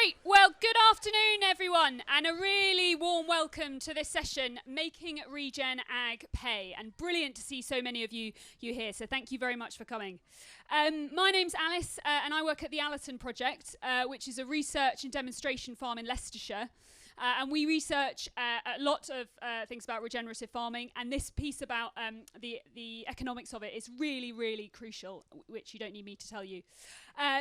Great. Well, good afternoon, everyone, and a really warm welcome to this session, Making Regen Ag Pay. And brilliant to see so many of you here, so thank you very much for coming. My name's Alice, and I work at the Allerton Project, which is a research and demonstration farm in Leicestershire. And we research a lot of things about regenerative farming, and this piece about the economics of it is really, really crucial, which you don't need me to tell you.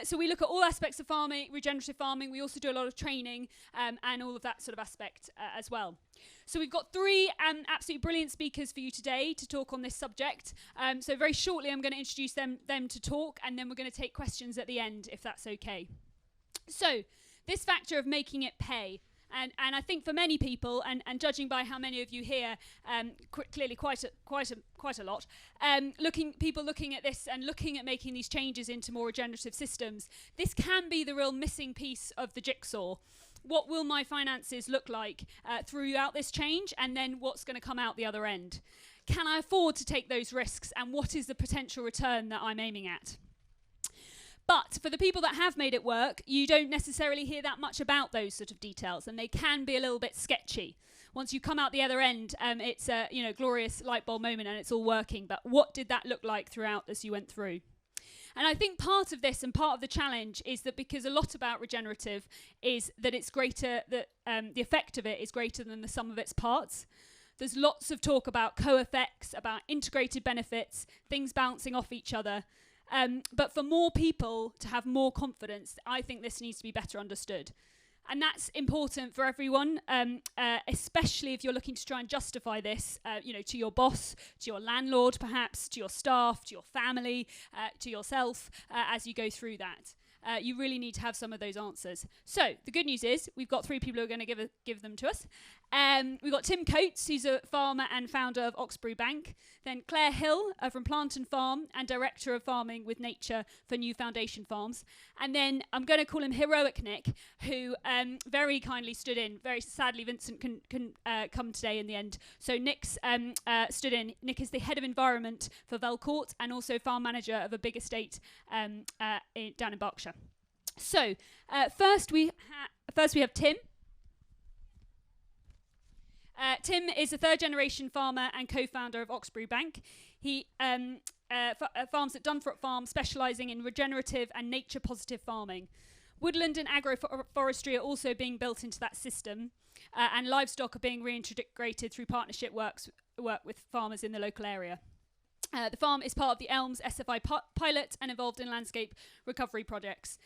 So we look at all aspects of farming, regenerative farming. We also do a lot of training and all of that sort of aspect as well. So we've got three absolutely brilliant speakers for you today to talk on this subject. So very shortly I'm going to introduce them to talk, and then we're going to take questions at the end, if that's okay. So this factor of making it pay. And I think for many people, and judging by how many of you here, clearly quite a lot, people looking at this and looking at making these changes into more regenerative systems, this can be the real missing piece of the jigsaw. What will my finances look like throughout this change, and then what's going to come out the other end? Can I afford to take those risks, and what is the potential return that I'm aiming at? But for the people that have made it work, you don't necessarily hear that much about those sort of details, and they can be a little bit sketchy. Once you come out the other end, it's a glorious light bulb moment and it's all working. But what did that look like throughout as you went through? And I think part of this and part of the challenge is that because a lot about regenerative is that it's greater, that the effect of it is greater than the sum of its parts. There's lots of talk about co-effects, about integrated benefits, things bouncing off each other. But for more people to have more confidence, I think this needs to be better understood. And that's important for everyone, especially if you're looking to try and justify this, to your boss, to your landlord perhaps, to your staff, to your family, to yourself, as you go through that. You really need to have some of those answers. So the good news is we've got three people who are going to give them to us. We've got Tim Coates, who's a farmer and founder of Oxbury Bank. Then Clare Hill from Planton Farm and Director of Farming with Nature for New Foundation Farms. And then I'm going to call him Heroic Nick, who very kindly stood in. Very sadly, Vincent couldn't come today in the end. So Nick's stood in. Nick is the Head of Environment for Velcourt and also farm manager of a big estate down in Berkshire. So first we have Tim. Tim is a third-generation farmer and co-founder of Oxbury Bank. He farms at Dunthorpe Farm, specialising in regenerative and nature-positive farming. Woodland and agroforestry are also being built into that system, and livestock are being reintegrated through partnership work with farmers in the local area. The farm is part of the ELMS SFI pilot and involved in landscape recovery projects.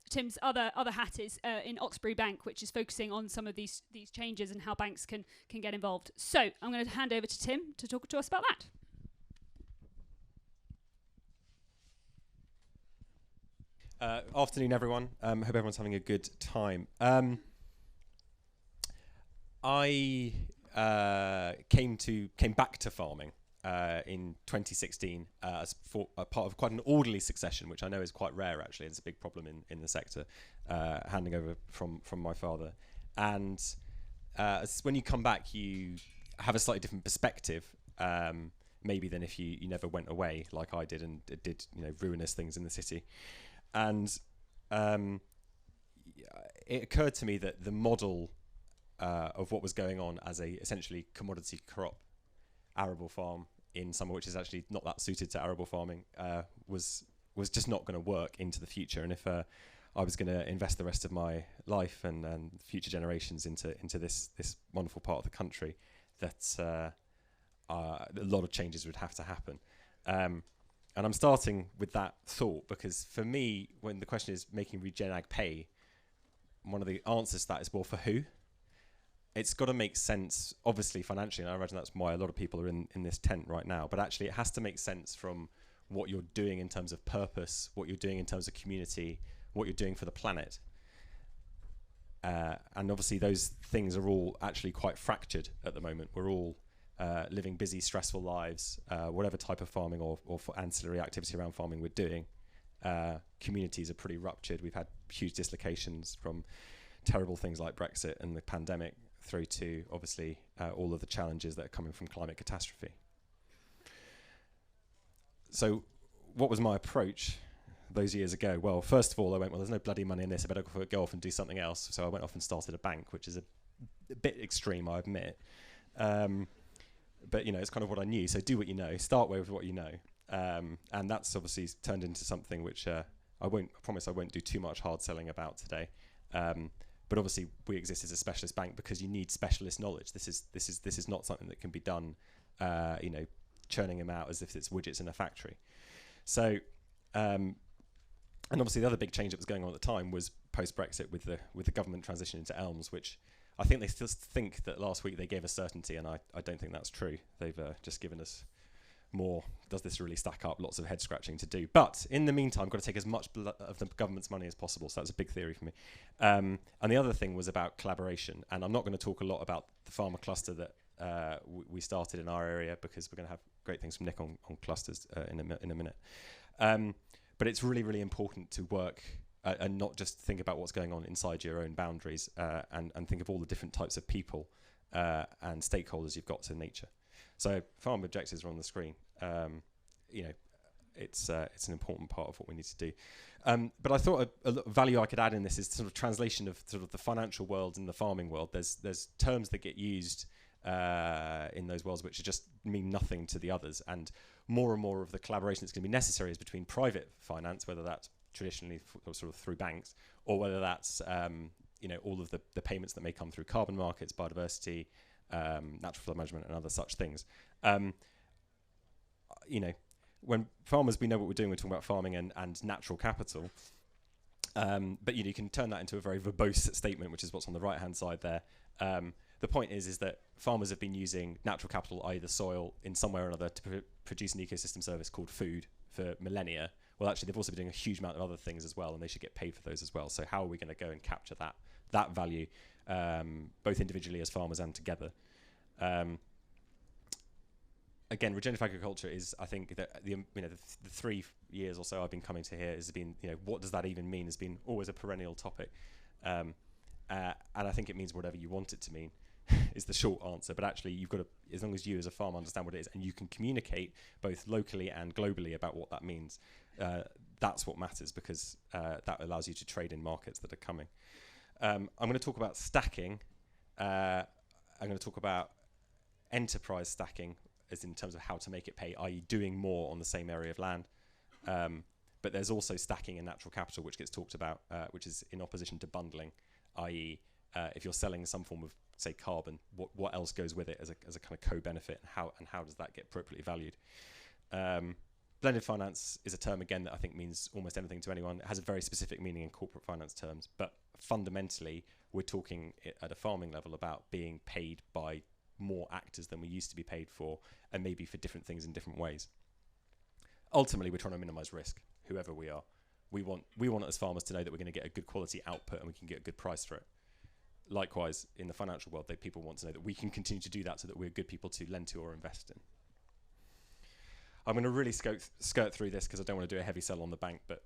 Tim's other hat is in Oxbury Bank, which is focusing on some of these changes and how banks can get involved. So I'm going to hand over to Tim to talk to us about that. Afternoon, everyone. Hope everyone's having a good time. I came back to farming in 2016 as a part of quite an orderly succession, which I know is quite rare actually. It's a big problem in the sector, handing over from my father. And when you come back, you have a slightly different perspective, maybe than if you never went away like I did and did ruinous things in the city. And it occurred to me that the model of what was going on as a essentially commodity crop arable farm in summer, which is actually not that suited to arable farming, was just not going to work into the future. And if I was going to invest the rest of my life and future generations into this wonderful part of the country, that a lot of changes would have to happen. And I'm starting with that thought because for me, when the question is making Regen Ag pay, one of the answers to that is, well, for who? It's got to make sense, obviously, financially, and I imagine that's why a lot of people are in this tent right now, but actually it has to make sense from what you're doing in terms of purpose, what you're doing in terms of community, what you're doing for the planet. And obviously those things are all actually quite fractured at the moment. We're all living busy, stressful lives, whatever type of farming or for ancillary activity around farming we're doing. Communities are pretty ruptured. We've had huge dislocations from terrible things like Brexit and the pandemic through to, obviously, all of the challenges that are coming from climate catastrophe. So what was my approach? those years ago? Well, first of all, I went, well, there's no bloody money in this. I better go off and do something else. So I went off and started a bank, which is a bit extreme, I admit. But, it's kind of what I knew. So do what you know. Start with what you know. And that's obviously turned into something which I promise I won't do too much hard selling about today. But obviously we exist as a specialist bank because you need specialist knowledge. This is not something that can be done, churning them out as if it's widgets in a factory. So, and obviously the other big change that was going on at the time was post-Brexit with the government transition into ELMS, which I think they still think that last week they gave us certainty, and I don't think that's true. They've just given us more. Does this really stack up? Lots of head scratching to do. But in the meantime, got to take as much of the government's money as possible. So that's a big theory for me. And the other thing was about collaboration. And I'm not going to talk a lot about the farmer cluster that we started in our area, because we're going to have great things from Nick on clusters in a minute. But it's really, really important to work and not just think about what's going on inside your own boundaries, and think of all the different types of people and stakeholders you've got to nature. So farm objectives are on the screen. It's an important part of what we need to do. But I thought a value I could add in this is sort of translation of sort of the financial world and the farming world. There's terms that get used in those worlds which just mean nothing to the others, and more of the collaboration that's going to be necessary is between private finance, whether that's traditionally sort of through banks, or whether that's all of the payments that may come through carbon markets, biodiversity, natural flood management, and other such things. When farmers, we know what we're doing. We're talking about farming and natural capital. But you can turn that into a very verbose statement, which is what's on the right-hand side there. The point is that farmers have been using natural capital, i.e. the soil, in some way or another to produce an ecosystem service called food for millennia. Well, actually, they've also been doing a huge amount of other things as well, and they should get paid for those as well. So how are we going to go and capture that value, both individually as farmers and together? Again, regenerative agriculture is, I think, that the 3 years or so I've been coming to here has been, what does that even mean? Has been always a perennial topic, and I think it means whatever you want it to mean, is the short answer. But actually, you've got to, as long as you as a farmer understand what it is, and you can communicate both locally and globally about what that means, that's what matters, because that allows you to trade in markets that are coming. I'm going to talk about stacking. I'm going to talk about enterprise stacking, as in terms of how to make it pay, i.e. doing more on the same area of land. But there's also stacking in natural capital, which gets talked about, which is in opposition to bundling, i.e. If you're selling some form of, say, carbon, what else goes with it as a kind of co-benefit, and how does that get appropriately valued? Blended finance is a term, again, that I think means almost anything to anyone. It has a very specific meaning in corporate finance terms, but fundamentally, we're talking at a farming level about being paid by more actors than we used to be paid for, and maybe for different things in different ways. Ultimately, we're trying to minimize risk, whoever we are. We want as farmers to know that we're going to get a good quality output and we can get a good price for it. Likewise, in the financial world, people want to know that we can continue to do that, so that we're good people to lend to or invest in. I'm going to really skirt through this because I don't want to do a heavy sell on the bank, but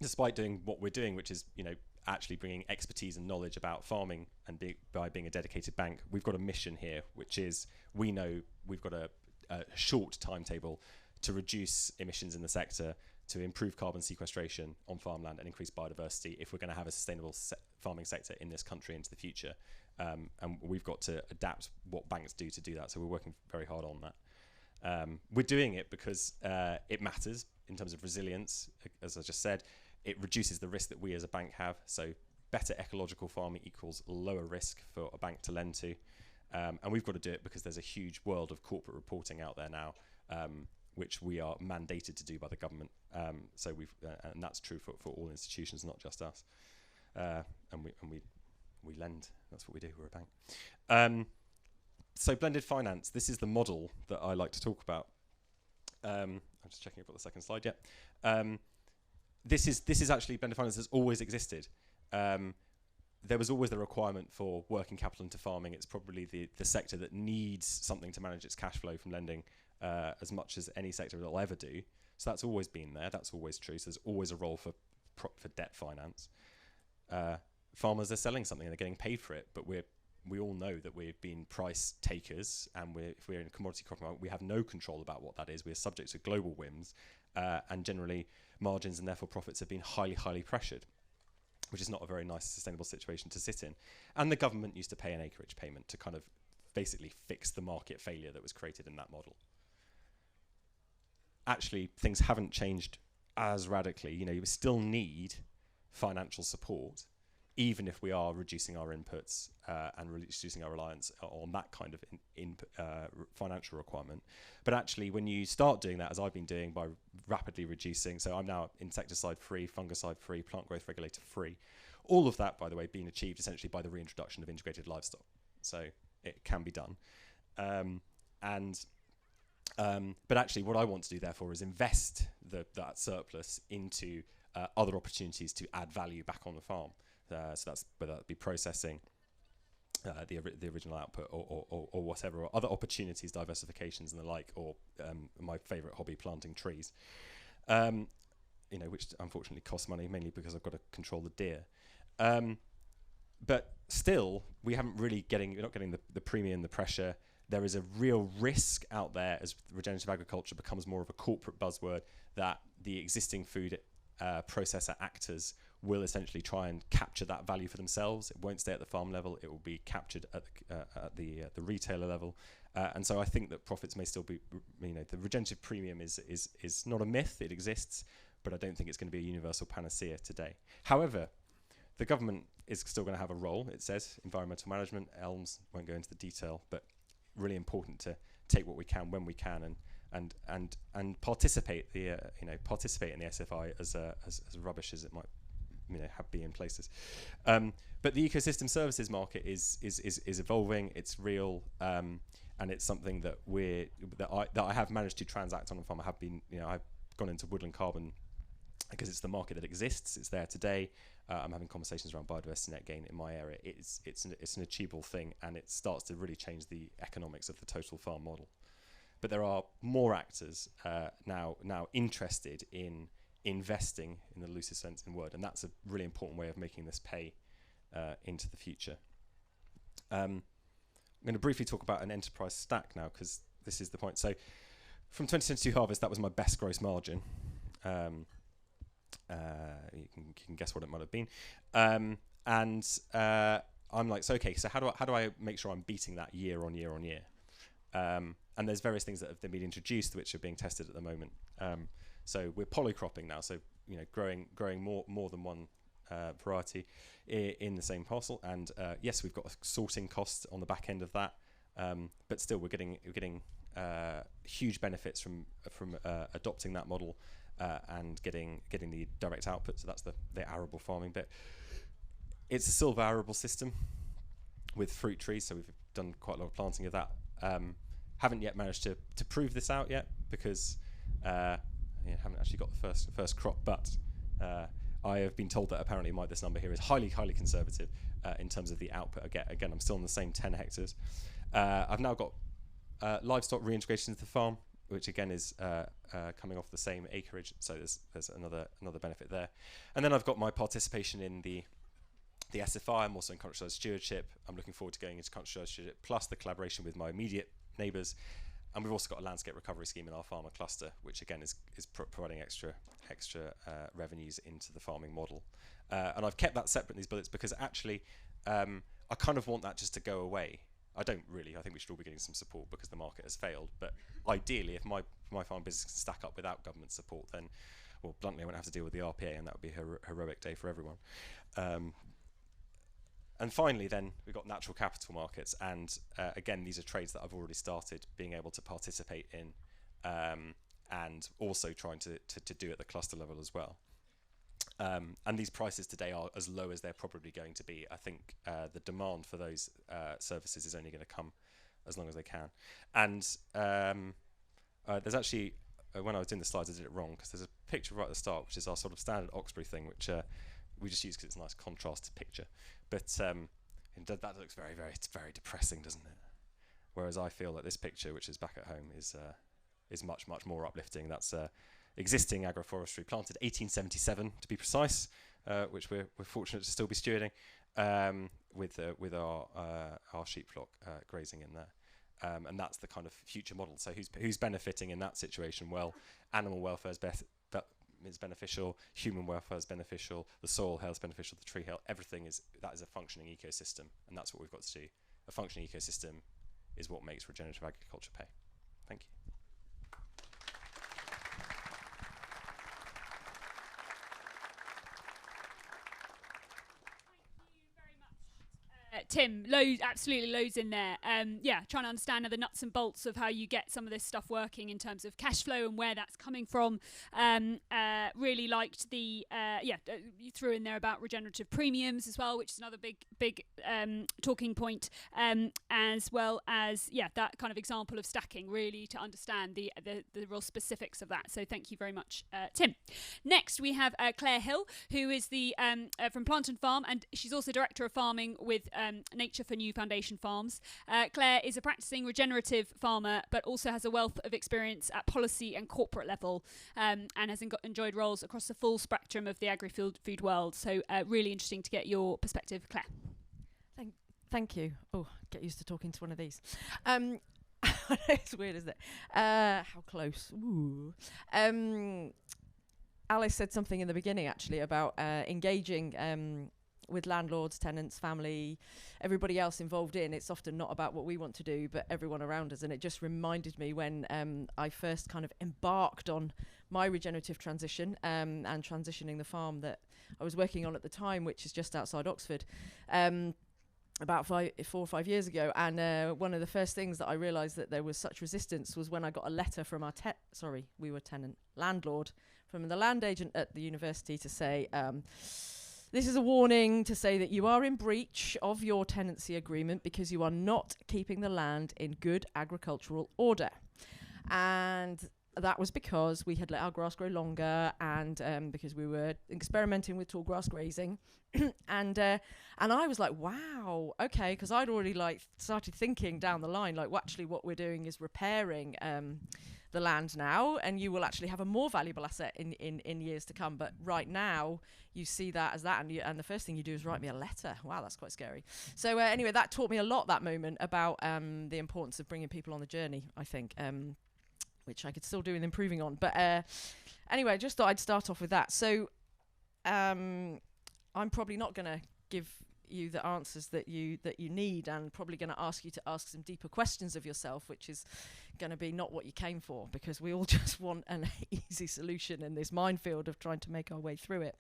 despite doing what we're doing, which is actually bringing expertise and knowledge about farming, and by being a dedicated bank, we've got a mission here, which is, we know we've got a short timetable to reduce emissions in the sector, to improve carbon sequestration on farmland, and increase biodiversity if we're going to have a sustainable farming sector in this country into the future. And we've got to adapt what banks do to do that, so we're working very hard on that. We're doing it because it matters in terms of resilience. As I just said, it reduces the risk that we as a bank have. So better ecological farming equals lower risk for a bank to lend to. And we've got to do it because there's a huge world of corporate reporting out there now, which we are mandated to do by the government. So and that's true for all institutions, not just us. And we lend. That's what we do. We're a bank. So blended finance, this is the model that I like to talk about. I'm just checking I've got the second slide yet. This is actually, blended finance has always existed. There was always the requirement for working capital into farming. It's probably the sector that needs something to manage its cash flow from lending as much as any sector will ever do. So that's always been there. That's always true. So there's always a role for debt finance. Farmers are selling something and they're getting paid for it, but we all know that we've been price takers, and if we're in a commodity crop market, we have no control about what that is. We're subject to global whims, and generally margins and therefore profits have been highly pressured, which is not a very nice sustainable situation to sit in. And the government used to pay an acreage payment to kind of basically fix the market failure that was created in that model. Actually, things haven't changed as radically. You still need financial support, even if we are reducing our inputs and reducing our reliance on that kind of financial requirement. But actually, when you start doing that, as I've been doing by rapidly reducing, so I'm now insecticide-free, fungicide-free, plant growth regulator-free, all of that, by the way, being achieved essentially by the reintroduction of integrated livestock. So it can be done. But actually, what I want to do, therefore, is invest that surplus into other opportunities to add value back on the farm. So that's whether that be processing the original output or whatever, or other opportunities, diversifications and the like, or my favourite hobby, planting trees, which unfortunately costs money, mainly because I've got to control the deer. But still, we're not getting the premium, the pressure. There is a real risk out there as regenerative agriculture becomes more of a corporate buzzword that the existing food processor actors will essentially try and capture that value for themselves. It won't stay at the farm level. It will be captured at the retailer level. And so I think that profits may still be, the regenerative premium is not a myth. It exists, but I don't think it's going to be a universal panacea today. However, the government is still going to have a role. It says environmental management, ELMS, won't go into the detail, but really important to take what we can when we can and participate participate in the SFI as rubbish as it might be in places. But the ecosystem services market is evolving. It's real, and it's something that I have managed to transact on a farm. I have been I've gone into woodland carbon because it's the market that exists. It's there today. I'm having conversations around biodiversity net gain in my area. It's an achievable thing, and it starts to really change the economics of the total farm model. But there are more actors now interested in investing, in the loosest sense in word, and that's a really important way of making this pay into the future. I'm going to briefly talk about an enterprise stack now, because this is the point. So from 2022 harvest, that was my best gross margin. You can guess what it might have been, and I'm like, so how do I make sure I'm beating that year on year on year? And there's various things that have been introduced which are being tested at the moment. So we're polycropping now, so growing more than one variety in the same parcel, and yes, we've got sorting costs on the back end of that, but still we're getting huge benefits from adopting that model. And getting the direct output, so that's the arable farming bit. It's a silver arable system with fruit trees, so we've done quite a lot of planting of that. Haven't yet managed to prove this out yet because haven't actually got the first crop, but I have been told that apparently this number here is highly conservative in terms of the output. Again, I'm still on the same 10 hectares. I've now got livestock reintegration into the farm, which again is coming off the same acreage, so there's another benefit there. And then I've got my participation in the SFI. I'm also in countryside stewardship. I'm looking forward to going into countryside stewardship, plus the collaboration with my immediate neighbours. And we've also got a landscape recovery scheme in our farmer cluster, which again is providing extra revenues into the farming model. And I've kept that separate in these bullets because actually I kind of want that just to go away. I don't really. I think we should all be getting some support because the market has failed. But ideally, if my farm business can stack up without government support, then, well, bluntly, I won't have to deal with the RPA, and that would be a heroic day for everyone. And finally, then, we've got natural capital markets. And again, these are trades that I've already started being able to participate in and also trying to do at the cluster level as well. And these prices today are as low as they're probably going to be. I think the demand for those services is only going to come as long as they can. And there's actually, when I was doing the slides, I did it wrong because there's a picture right at the start, which is our sort of standard Oxbury thing, which we just use because it's a nice contrast picture. But that looks it's very depressing, doesn't it? Whereas I feel that this picture, which is back at home, is much more uplifting. That's existing agroforestry, planted 1877 to be precise, which we're fortunate to still be stewarding, with our sheep flock grazing in there, and that's the kind of future model. So who's benefiting in that situation? Well, animal welfare is is beneficial, human welfare is beneficial, the soil health is beneficial, the tree health, everything is, that is a functioning ecosystem, and that's what we've got to do. A functioning ecosystem is what makes regenerative agriculture pay. Thank you. Tim, absolutely loads in there. Yeah, trying to understand the nuts and bolts of how you get some of this stuff working in terms of cash flow and where that's coming from. Really liked the, you threw in there about regenerative premiums as well, which is another big talking point, as well as, that kind of example of stacking, really to understand the real specifics of that. So thank you very much, Tim. Next, we have Clare Hill, who is from Plant and Farm, and she's also Director of Farming with Nature for New Foundation Farms. Clare is a practicing regenerative farmer, but also has a wealth of experience at policy and corporate level, and has enjoyed roles across the full spectrum of the agri-food world. So really interesting to get your perspective, Clare. Thank you. Oh, get used to talking to one of these. It's weird, isn't it? How close? Ooh. Alice said something in the beginning, actually, about engaging with landlords, tenants, family, everybody else involved in. It's often not about what we want to do, but everyone around us. And it just reminded me when I first kind of embarked on my regenerative transition and transitioning the farm that I was working on at the time, which is just outside Oxford, about 4 or 5 years ago. And one of the first things that I realised that there was such resistance was when I got a letter from our landlord, from the land agent at the university to say, this is a warning to say that you are in breach of your tenancy agreement because you are not keeping the land in good agricultural order. And that was because we had let our grass grow longer, and because we were experimenting with tall grass grazing. and I was like, wow, okay, because I'd already started thinking down the line, well, actually what we're doing is repairing the land now, and you will actually have a more valuable asset in years to come. But right now, you see that as that, and the first thing you do is write me a letter. Wow, that's quite scary. So anyway, that taught me a lot, that moment, about the importance of bringing people on the journey, I think, which I could still do and improving on. But anyway, I just thought I'd start off with that. So I'm probably not going to give you the answers that you need, and probably going to ask you to ask some deeper questions of yourself, which is going to be not what you came for, because we all just want an easy solution in this minefield of trying to make our way through it.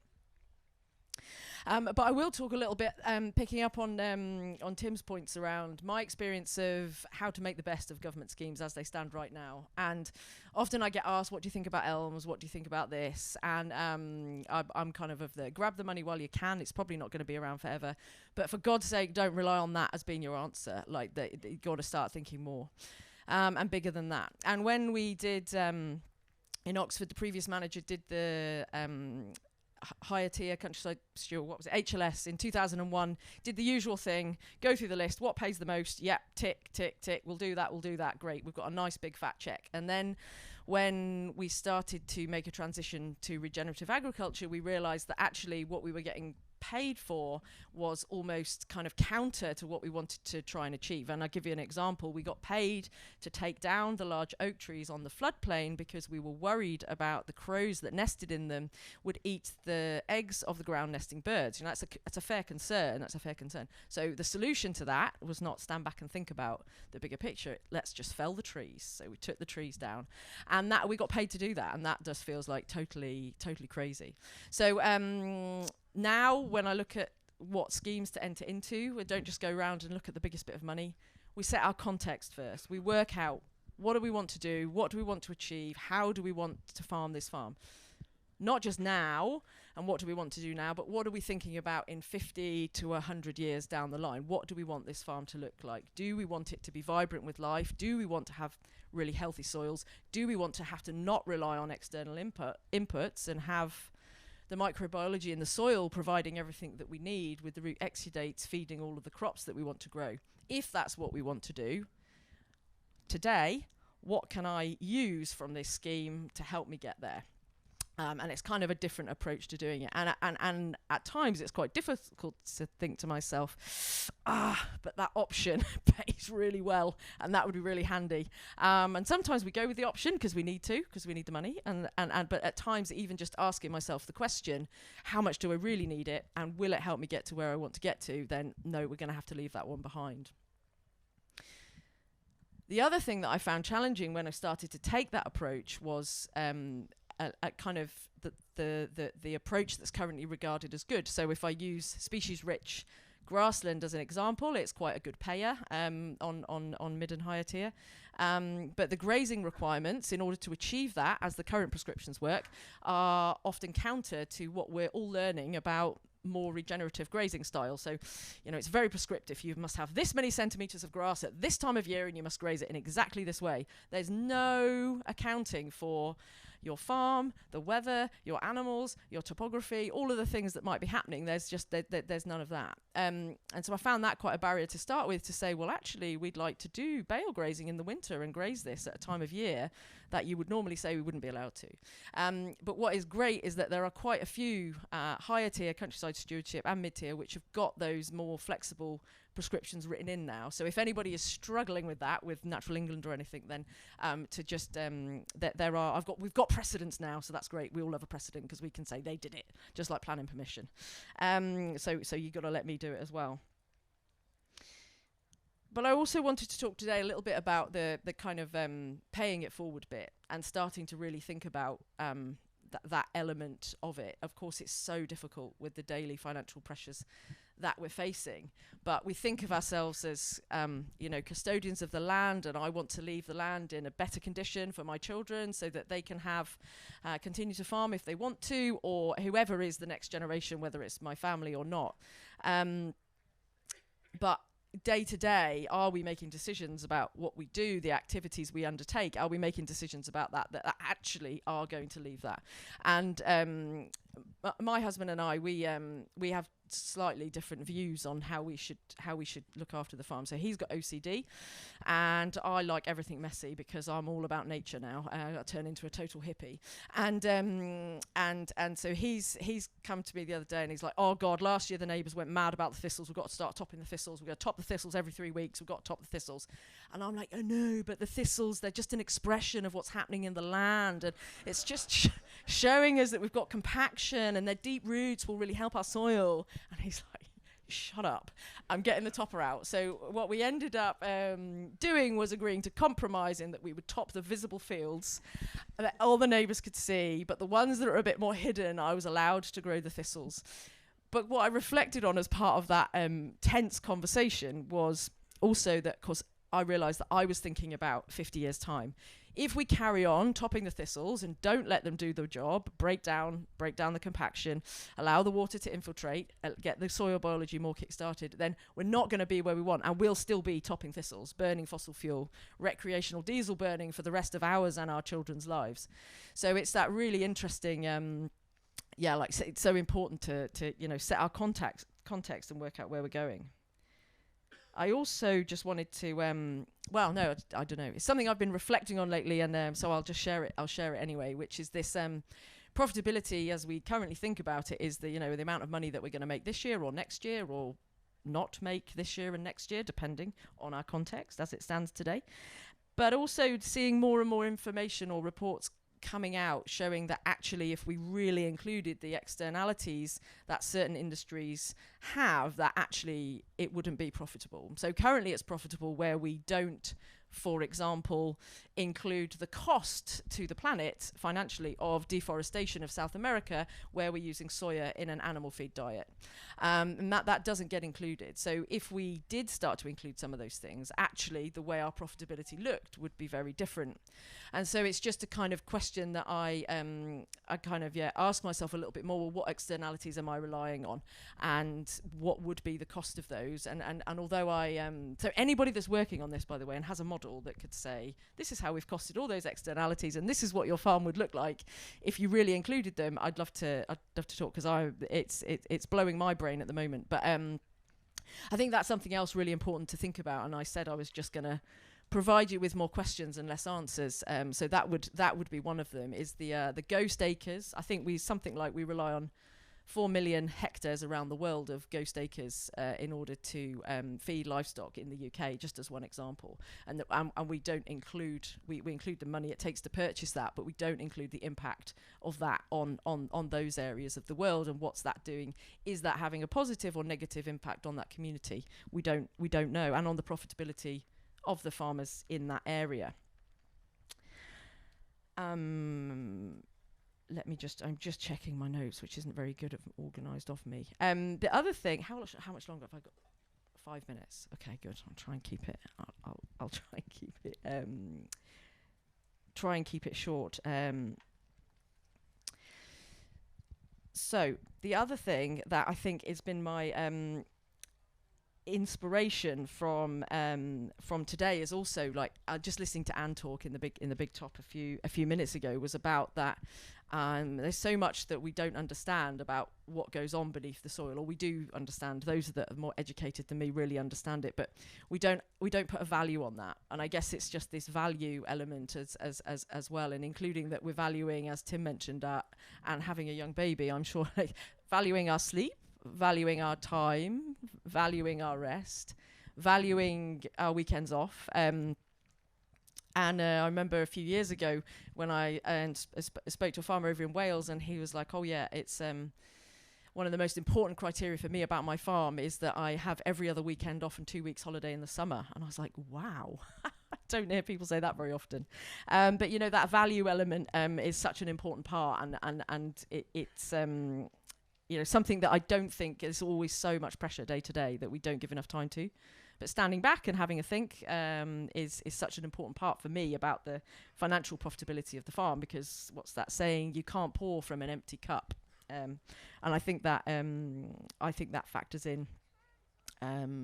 But I will talk a little bit, picking up on Tim's points around my experience of how to make the best of government schemes as they stand right now. And often I get asked, what do you think about ELMS? What do you think about this? And I'm kind of the grab the money while you can. It's probably not going to be around forever. But for God's sake, don't rely on that as being your answer. You've got to start thinking more and bigger than that. And when we did, in Oxford, the previous manager did the higher tier countryside steward, what was it, HLS, in 2001, did the usual thing, go through the list, what pays the most, yep, tick, tick, tick, we'll do that, great, we've got a nice big fat check. And then when we started to make a transition to regenerative agriculture, we realised that actually what we were getting paid for was almost kind of counter to what we wanted to try and achieve. And I'll give you an example. We got paid to take down the large oak trees on the floodplain because we were worried about the crows that nested in them would eat the eggs of the ground nesting birds. You know, that's a fair concern. That's a fair concern. So the solution to that was not stand back and think about the bigger picture. Let's just fell the trees. So we took the trees down, and that we got paid to do that. And that just feels like totally crazy. So now, when I look at what schemes to enter into, we don't just go around and look at the biggest bit of money. We set our context first. We work out, what do we want to do? What do we want to achieve? How do we want to farm this farm? Not just now, and what do we want to do now, but what are we thinking about in 50 to 100 years down the line? What do we want this farm to look like? Do we want it to be vibrant with life? Do we want to have really healthy soils? Do we want to have to not rely on external inputs and have the microbiology in the soil providing everything that we need, with the root exudates feeding all of the crops that we want to grow? If that's what we want to do today, what can I use from this scheme to help me get there? And it's kind of a different approach to doing it. And at times it's quite difficult to think to myself, but that option pays really well, and that would be really handy. And sometimes we go with the option because we need the money. And but at times, even just asking myself the question, how much do I really need it, and will it help me get to where I want to get to? Then no, we're going to have to leave that one behind. The other thing that I found challenging when I started to take that approach was kind of the approach that's currently regarded as good. So if I use species-rich grassland as an example, it's quite a good payer on mid and higher tier. But the grazing requirements, in order to achieve that, as the current prescriptions work, are often counter to what we're all learning about more regenerative grazing style. So, it's very prescriptive. You must have this many centimetres of grass at this time of year, and you must graze it in exactly this way. There's no accounting for your farm, the weather, your animals, your topography, all of the things that might be happening. There's just there's none of that. And so I found that quite a barrier to start with, to say, well, actually, we'd like to do bale grazing in the winter and graze this at a time of year that you would normally say we wouldn't be allowed to. But what is great is that there are quite a few higher tier countryside stewardship and mid tier which have got those more flexible prescriptions written in now. So if anybody is struggling with that, with Natural England or anything, then we've got precedents now, so that's great. We all have a precedent because we can say they did it, just like planning permission. So you got to let me do it as well. But I also wanted to talk today a little bit about the kind of paying it forward bit and starting to really think about that element of it. Of course, it's so difficult with the daily financial pressures that we're facing, but we think of ourselves as custodians of the land, and I want to leave the land in a better condition for my children so that they can have continue to farm if they want to, or whoever is the next generation, whether it's my family or not. But day to day, are we making decisions about what we do, the activities we undertake? Are we making decisions about that actually are going to leave that? And my husband and I, we have slightly different views on how we should look after the farm. So he's got OCD, and I like everything messy because I'm all about nature now. I turn into a total hippie, and so he's come to me the other day and he's like, oh God, last year the neighbours went mad about the thistles. We've got to start topping the thistles. We've got to top the thistles every 3 weeks. We've got to top the thistles. And I'm like, oh no, but the thistles, they're just an expression of what's happening in the land, and it's just showing us that we've got compaction and their deep roots will really help our soil. And he's like, shut up, I'm getting the topper out. So what we ended up doing was agreeing to compromise in that we would top the visible fields that all the neighbours could see, but the ones that are a bit more hidden, I was allowed to grow the thistles. But what I reflected on as part of that tense conversation was also that, of course, I realised that I was thinking about 50 years' time. If we carry on topping the thistles and don't let them do the job, break down the compaction, allow the water to infiltrate, get the soil biology more kick-started, then we're not going to be where we want, and we'll still be topping thistles, burning fossil fuel, recreational diesel burning for the rest of ours and our children's lives. So it's that really interesting, it's so important to set our context and work out where we're going. I also just wanted to, I don't know. It's something I've been reflecting on lately, and so I'll just share it. I'll share it anyway, which is this profitability as we currently think about it is the amount of money that we're going to make this year or next year, or not make this year and next year, depending on our context as it stands today. But also seeing more and more information or reports coming out showing that actually if we really included the externalities that certain industries have, that actually it wouldn't be profitable. So currently it's profitable where we don't, for example, include the cost to the planet financially of deforestation of South America, where we're using soya in an animal feed diet. And that doesn't get included. So if we did start to include some of those things, actually the way our profitability looked would be very different. And so it's just a kind of question that I ask myself a little bit more, well, what externalities am I relying on? And what would be the cost of those? And although so anybody that's working on this, by the way, and has a model that could say, this is how we've costed all those externalities, and this is what your farm would look like if you really included them, I'd love to talk, because it's blowing my brain at the moment. But I think that's something else really important to think about. And I said I was just going to provide you with more questions and less answers. So that would be one of them. Is the ghost acres? I think we rely on 4 million hectares around the world of ghost acres in order to feed livestock in the UK, just as one example. And we don't include we include the money it takes to purchase that, but we don't include the impact of that on those areas of the world. And what's that doing? Is that having a positive or negative impact on that community? We don't know, and on the profitability of the farmers in that area. I'm just checking my notes, which isn't very good organised of me. The other thing, how much longer have I got? 5 minutes. Okay, good. I'll try and keep it. I'll try and keep it. Try and keep it short. So the other thing that I think has been my inspiration from today is also, like, just listening to Anne talk in the big top a few minutes ago, was about that. There's so much that we don't understand about what goes on beneath the soil, or we do understand. Those that are more educated than me really understand it, but we don't put a value on that. And I guess it's just this value element as well, and including that we're valuing, as Tim mentioned, and having a young baby. I'm sure, like, valuing our sleep, valuing our time, valuing our rest, valuing our weekends off. And I remember a few years ago when I spoke to a farmer over in Wales, and he was like, "Oh yeah, it's one of the most important criteria for me about my farm is that I have every other weekend off and 2 weeks holiday in the summer." And I was like, "Wow." I don't hear people say that very often. But you know, that value element is such an important part, and it's you know, something that I don't think is always so much pressure day to day that we don't give enough time to. But standing back and having a think is such an important part for me about the financial profitability of the farm, because what's that saying? You can't pour from an empty cup, and I think that factors in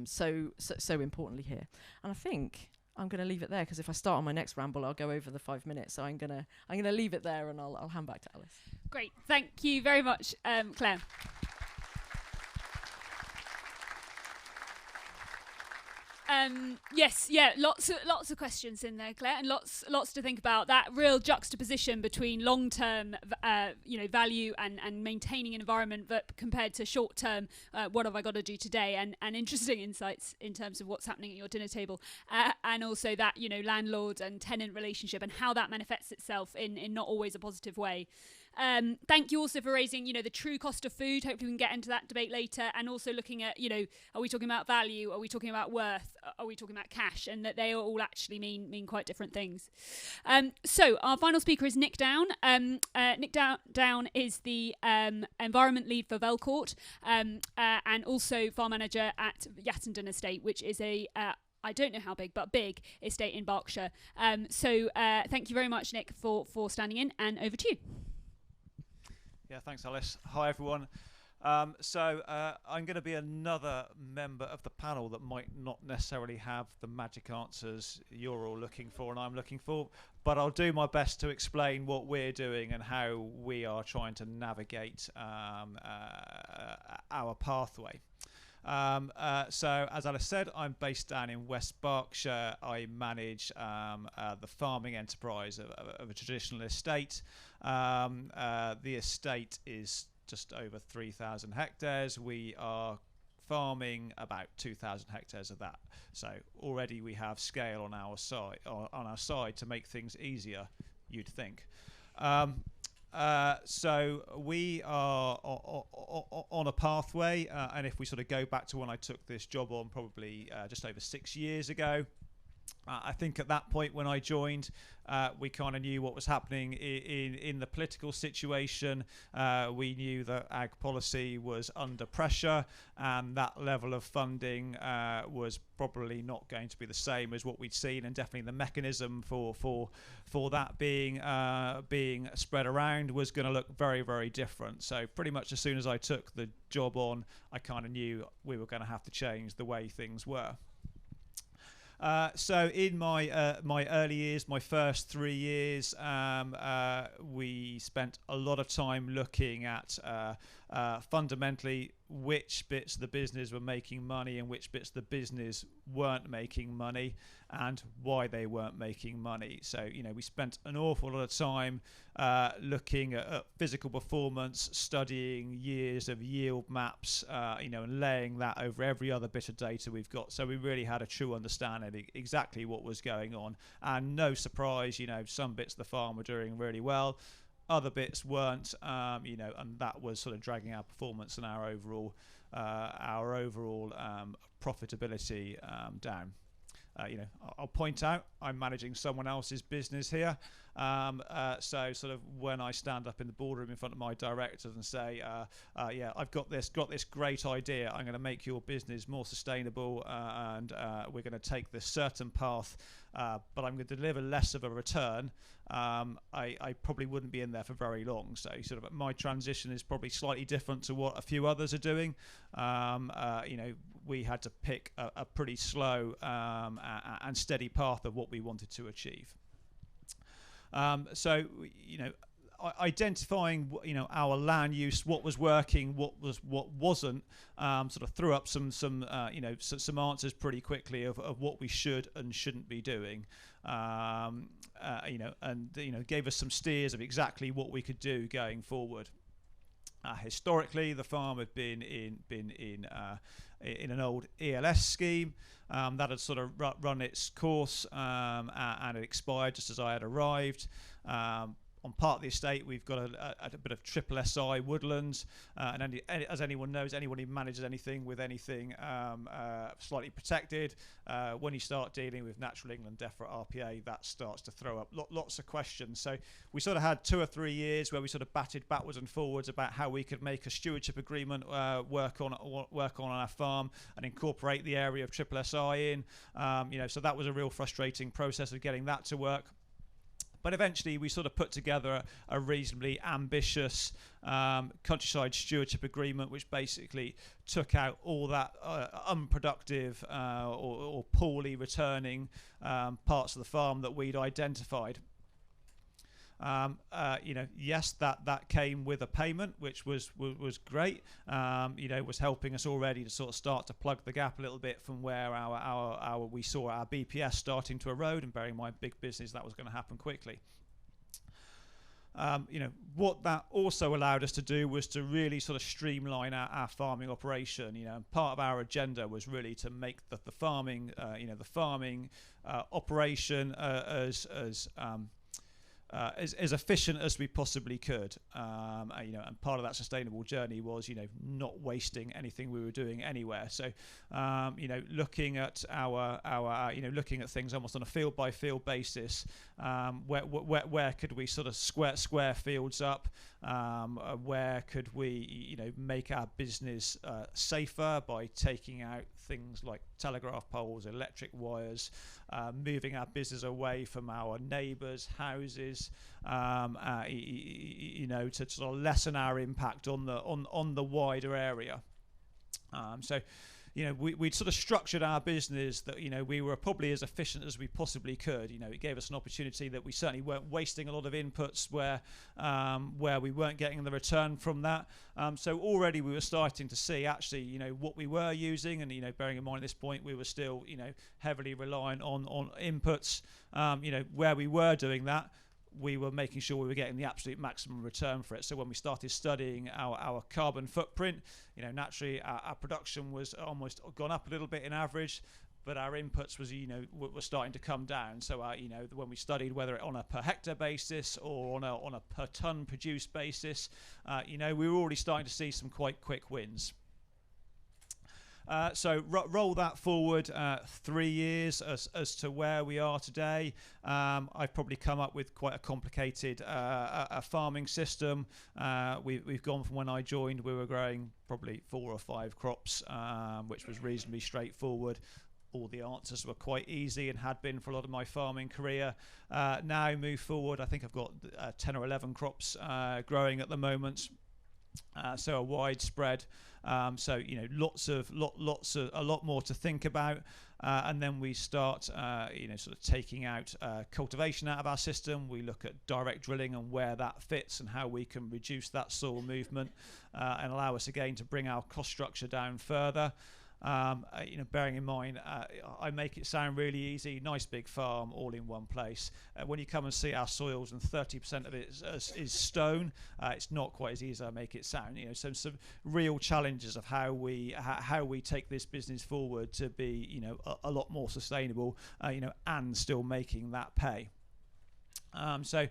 so importantly here. And I think I'm going to leave it there, because if I start on my next ramble, I'll go over the 5 minutes. So I'm gonna leave it there, and I'll hand back to Alice. Great, thank you very much, Claire. Yes, yeah, lots of questions in there, Claire, and lots to think about. That real juxtaposition between long-term, value and maintaining an environment, but compared to short-term, what have I got to do today? And interesting insights in terms of what's happening at your dinner table, and also that, you know, landlord and tenant relationship and how that manifests itself in not always a positive way. Thank you also for raising, you know, the true cost of food. Hopefully we can get into that debate later, and also looking at, you know, are we talking about value? Are we talking about worth? Are we talking about cash? And that they all actually mean quite different things. So our final speaker is Nick Down. Nick Down is the environment lead for Velcourt, and also farm manager at Yattendon Estate, which is a I don't know how big, but big estate in Berkshire. So thank you very much, Nick, for standing in, and over to you. Yeah, thanks, Alice. Hi, everyone. So I'm going to be another member of the panel that might not necessarily have the magic answers you're all looking for and I'm looking for, but I'll do my best to explain what we're doing and how we are trying to navigate our pathway. So, as Alice said, I'm based down in West Berkshire. I manage the farming enterprise of a traditional estate. The estate is just over 3,000 hectares. We are farming about 2,000 hectares of that. So already we have scale on our side to make things easier, you'd think. So we are on a pathway, and if we sort of go back to when I took this job on, probably just over 6 years ago, I think at that point when I joined, we kind of knew what was happening in the political situation. We knew that ag policy was under pressure, and that level of funding was probably not going to be the same as what we'd seen, and definitely the mechanism for that being spread around was going to look very, very different. So pretty much as soon as I took the job on, I kind of knew we were going to have to change the way things were. So in my early years, my first 3 years, we spent a lot of time looking at fundamentally which bits of the business were making money and which bits of the business weren't making money, and why they weren't making money. So, we spent an awful lot of time looking at physical performance, studying years of yield maps, and laying that over every other bit of data we've got. So we really had a true understanding of exactly what was going on. And no surprise, some bits of the farm were doing really well, other bits weren't, and that was sort of dragging our performance and our overall profitability down. I'll point out I'm managing someone else's business here. So sort of when I stand up in the boardroom in front of my directors and say, I've got this great idea, I'm going to make your business more sustainable, and we're going to take this certain path, but I'm going to deliver less of a return, I probably wouldn't be in there for very long. So sort of my transition is probably slightly different to what a few others are doing. We had to pick a pretty slow and steady path of what we wanted to achieve. Identifying our land use, what was working, what wasn't, sort of threw up some answers pretty quickly of what we should and shouldn't be doing, and gave us some steers of exactly what we could do going forward. Historically, the farm had been in an old ELS scheme that had sort of run its course, and it expired just as I had arrived. On part of the estate, we've got a bit of triple SI woodlands, and as anyone knows, anyone who manages anything with anything slightly protected, when you start dealing with Natural England DEFRA RPA, that starts to throw up lots of questions. So we sort of had 2 or 3 years where we sort of batted backwards and forwards about how we could make a stewardship agreement work on our farm and incorporate the area of triple SI in. So that was a real frustrating process of getting that to work. But eventually we sort of put together a reasonably ambitious countryside stewardship agreement, which basically took out all that unproductive or poorly returning parts of the farm that we'd identified. Yes, that came with a payment, which was great. Was helping us already to sort of start to plug the gap a little bit from where we saw our BPS starting to erode, and bearing in mind big business, that was going to happen quickly. What that also allowed us to do was to really sort of streamline our farming operation. Part of our agenda was really to make the farming operation as efficient as we possibly could, and part of that sustainable journey was not wasting anything we were doing anywhere. So looking at looking at things almost on a field by field basis, where could we sort of square fields up, where could we make our business safer by taking out things like telegraph poles, electric wires, moving our business away from our neighbours' houses, to sort of lessen our impact on the wider area. We'd sort of structured our business that, we were probably as efficient as we possibly could. It gave us an opportunity that we certainly weren't wasting a lot of inputs where we weren't getting the return from that. So already we were starting to see actually, what we were using, and, bearing in mind at this point, we were still, heavily reliant on inputs. Where we were doing that, we were making sure we were getting the absolute maximum return for it. So when we started studying our carbon footprint, naturally our production was almost gone up a little bit in average, but our inputs were starting to come down. So when we studied whether it on a per hectare basis or on a per ton produced basis, we were already starting to see some quite quick wins. So roll that forward 3 years as to where we are today. I've probably come up with quite a complicated a farming system. We've gone from when I joined, we were growing probably 4 or 5 crops, which was reasonably straightforward. All the answers were quite easy and had been for a lot of my farming career. Now move forward, I think I've got 10 or 11 crops growing at the moment. So a widespread. So a lot more to think about, and then we start sort of taking out cultivation out of our system. We look at direct drilling and where that fits and how we can reduce that soil movement and allow us again to bring our cost structure down further. Bearing in mind, I make it sound really easy, nice big farm all in one place. When you come and see our soils and 30% of it is stone, it's not quite as easy as I make it sound. Some real challenges of how we take this business forward to be, a lot more sustainable, and still making that pay. So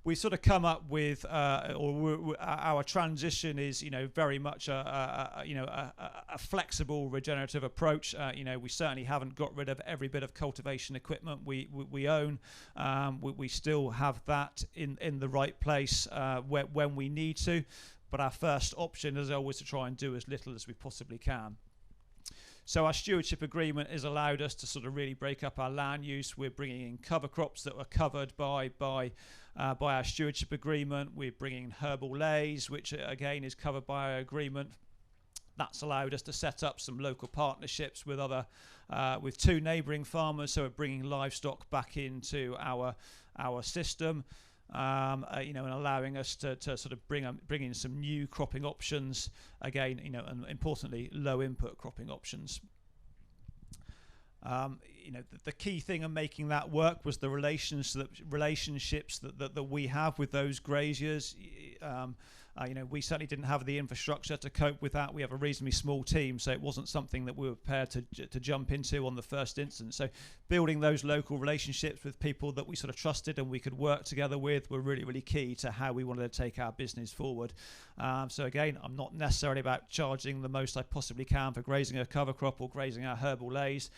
we sort of come up with, our transition is, very much a flexible regenerative approach. We certainly haven't got rid of every bit of cultivation equipment we own. We still have that in the right place when we need to. But our first option is always to try and do as little as we possibly can. So our stewardship agreement has allowed us to sort of really break up our land use. We're bringing in cover crops that were covered by our stewardship agreement. We're bringing in herbal lays, which again is covered by our agreement. That's allowed us to set up some local partnerships with with 2 neighbouring farmers. So we're bringing livestock back into our system. And allowing us to sort of bring in some new cropping options again, and importantly, low input cropping options. The key thing in making that work was the relationships that we have with those graziers. We certainly didn't have the infrastructure to cope with that. We have a reasonably small team, so it wasn't something that we were prepared to jump into on the first instance. So building those local relationships with people that we sort of trusted and we could work together with were really, really key to how we wanted to take our business forward. So again, I'm not necessarily about charging the most I possibly can for grazing a cover crop or grazing our herbal lays.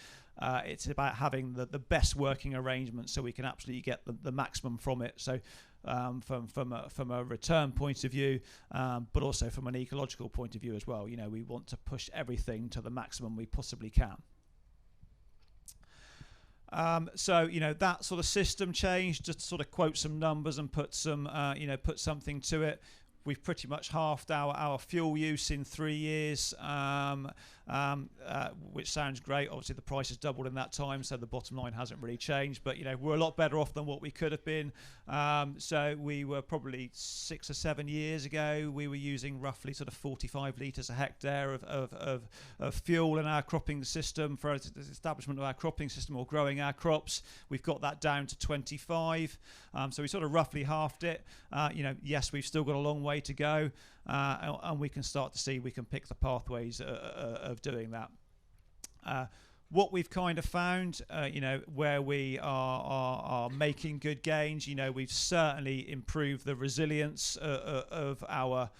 It's about having the best working arrangement so we can absolutely get the maximum from it. So from a return point of view, but also from an ecological point of view as well. We want to push everything to the maximum we possibly can. So that sort of system change, just to sort of quote some numbers and put something to it. We've pretty much halved our fuel use in 3 years, which sounds great. Obviously, the price has doubled in that time, so the bottom line hasn't really changed. But we're a lot better off than what we could have been. So we were probably 6 or 7 years ago. We were using roughly sort of 45 litres a hectare of fuel in our cropping system for the establishment of our cropping system or growing our crops. We've got that down to 25. So we sort of roughly halved it. Yes, we've still got a long way to go, and we can start to see we can pick the pathways of doing that. What we've kind of found, where we are making good gains, we've certainly improved the resilience of our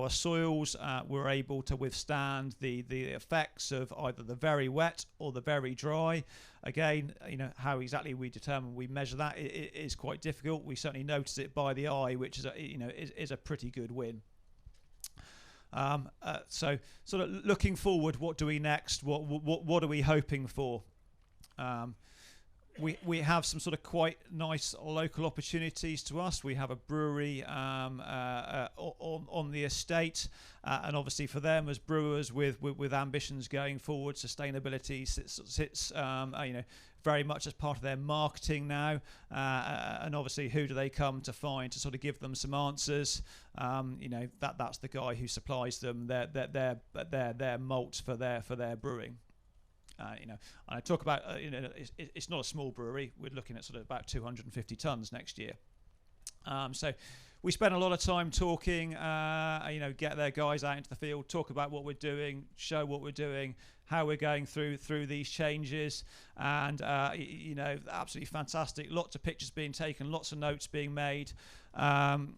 soils. We're able to withstand the effects of either the very wet or the very dry. Again, how exactly we determine, we measure that, it is quite difficult. We certainly notice it by the eye, which is a pretty good win. So sort of looking forward, what do we next? What are we hoping for? We have some sort of quite nice local opportunities to us. We have a brewery on the estate, and obviously for them as brewers with ambitions going forward, sustainability sits very much as part of their marketing now. And obviously, who do they come to find to sort of give them some answers? That's the guy who supplies them their malt for their brewing. And I talk about, it's not a small brewery. We're looking at sort of about 250 tons next year. So we spend a lot of time talking, get their guys out into the field, talk about what we're doing, show what we're doing, how we're going through these changes, and absolutely fantastic. Lots of pictures being taken, lots of notes being made, and